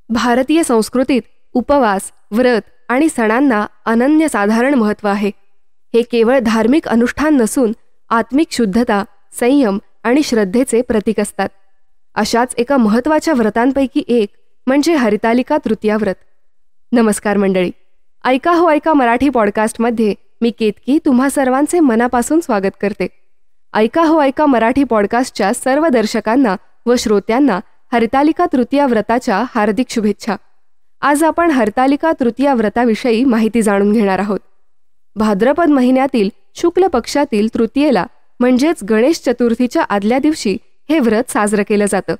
भारतीय संस्कृतीत उपवास, व्रत आणि सणांना अनन्यसाधारण महत्त्व आहे. हे केवळ धार्मिक अनुष्ठान नसून आत्मिक शुद्धता, संयम आणि श्रद्धेचे प्रतीक असतात. अशाच एका महत्त्वाच्या व्रतांपैकी एक म्हणजे हरितालिका तृतीया व्रत. नमस्कार मंडळी, ऐका हो ऐका मराठी पॉडकास्टमध्ये मी केतकी तुम्हा सर्वांचे मनापासून स्वागत करते. ऐका हो ऐका मराठी पॉडकास्टच्या सर्व दर्शकांना व श्रोत्यांना हरितालिका तृतीया व्रताच्या हार्दिक शुभेच्छा. आज आपण हरितालिका तृतीया व्रताविषयी माहिती जाणून घेणार आहोत. भाद्रपद महिन्यातील शुक्ल पक्षातील तृतीयेला म्हणजेच गणेश चतुर्थीच्या आदल्या दिवशी हे व्रत साजरं केलं जातं.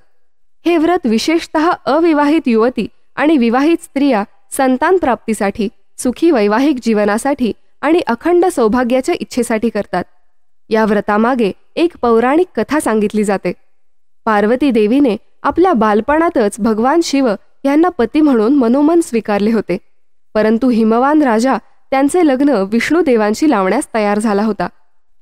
हे व्रत विशेषतः अविवाहित युवती आणि विवाहित स्त्रिया संतान प्राप्तीसाठी, सुखी वैवाहिक जीवनासाठी आणि अखंड सौभाग्याच्या इच्छेसाठी करतात. या व्रतामागे एक पौराणिक कथा सांगितली जाते. पार्वती देवीने आपल्या बालपणातच भगवान शिव यांना पती म्हणून मनोमन स्वीकारले होते, परंतु हिमवान राजा त्यांचे लग्न विष्णुदेवांशी लावण्यास तयार झाला होता.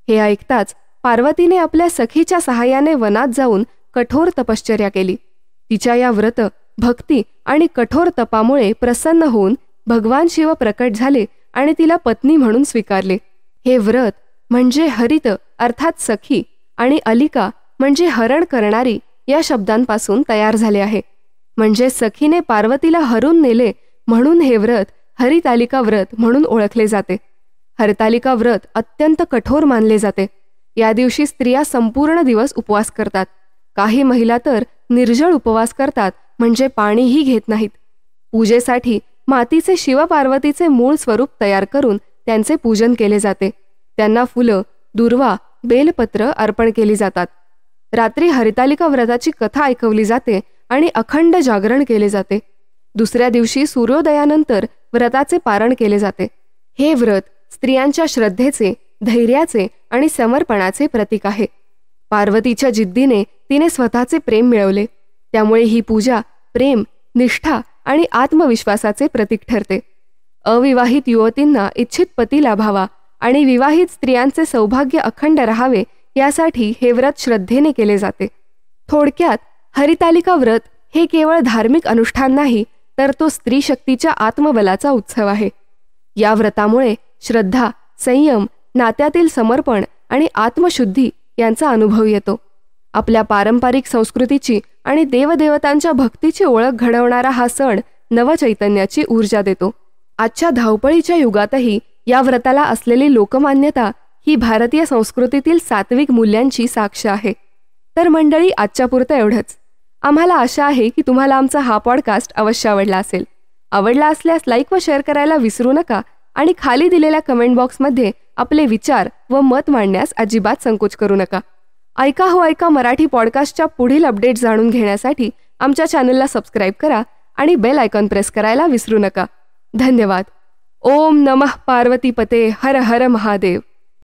हे ऐकताच पार्वतीने आपल्या सखीच्या सहाय्याने वनात जाऊन कठोर तपश्चर्या केली. तिच्या या व्रत, भक्ती आणि कठोर तपामुळे प्रसन्न होऊन भगवान शिव प्रकट झाले आणि तिला पत्नी म्हणून स्वीकारले. हे व्रत म्हणजे हरित अर्थात सखी आणि अलिका म्हणजे हरण करणारी या शब्दांपासून तयार झाले आहे. म्हणजे सखीने पार्वतीला हरून नेले म्हणून हे व्रत हरितालिका व्रत म्हणून ओळखले जाते. हरितालिका व्रत अत्यंत कठोर मानले जाते. या दिवशी स्त्रिया संपूर्ण दिवस उपवास करतात. काही महिला तर निर्जळ उपवास करतात, म्हणजे पाणीही घेत नाहीत. पूजेसाठी मातीचे शिवपार्वतीचे मूळ स्वरूप तयार करून त्यांचे पूजन केले जाते. त्यांना फुलं, दुर्वा, बेलपत्र अर्पण केली जातात. रात्री हरितालिका व्रताची कथा ऐकवली जाते आणि अखंड जागरण केले जाते. दुसऱ्या दिवशी सूर्योदयानंतर व्रताचे पारण केले जाते. हे व्रत स्त्रियांच्या श्रद्धेचे, धैर्याचे आणि समर्पणाचे प्रतीक आहे. पार्वतीच्या जिद्दीने तिने स्वतःचे प्रेम मिळवले, त्यामुळे ही पूजा प्रेम, निष्ठा आणि आत्मविश्वासाचे प्रतीक ठरते. अविवाहित युवतींना इच्छित पती लाभावा आणि विवाहित स्त्रियांचे सौभाग्य अखंड राहावे यासाठी हे व्रत श्रद्धेने केले जाते. थोडक्यात हरितालिका व्रत हे केवळ धार्मिक अनुष्ठान नाही, तर तो स्त्री शक्तीच्या आत्मबलाचा उत्सव आहे. या व्रतामुळे श्रद्धा, संयम, नात्यातील समर्पण आणि आत्मशुद्धी यांचा अनुभव येतो. आपल्या पारंपरिक संस्कृतीची आणि देवदेवतांच्या भक्तीची ओळख घडवणारा हा सण नवचैतन्याची ऊर्जा देतो. आजच्या धावपळीच्या युगातही या व्रताला असलेली लोकमान्यता ही भारतीय संस्कृतीतील सात्विक मूल्यांची साक्ष आहे. तर मंडळी, आजच्या पुरतं एवढंच. आम्हाला आशा आहे की तुम्हाला आमचा हा पॉडकास्ट अवश्य आवडला असेल. आवडला असल्यास लाईक व शेअर करायला विसरू नका आणि खाली दिलेल्या कमेंट बॉक्समध्ये आपले विचार व मत मांडण्यास अजिबात संकोच करू नका. ऐका हो ऐका मराठी पॉडकास्टच्या पुढील अपडेट जाणून घेण्यासाठी आमच्या चॅनलला सबस्क्राईब करा आणि बेल आयकॉन प्रेस करायला विसरू नका. धन्यवाद. ओम नमः पार्वतीपते हर हर महादेव.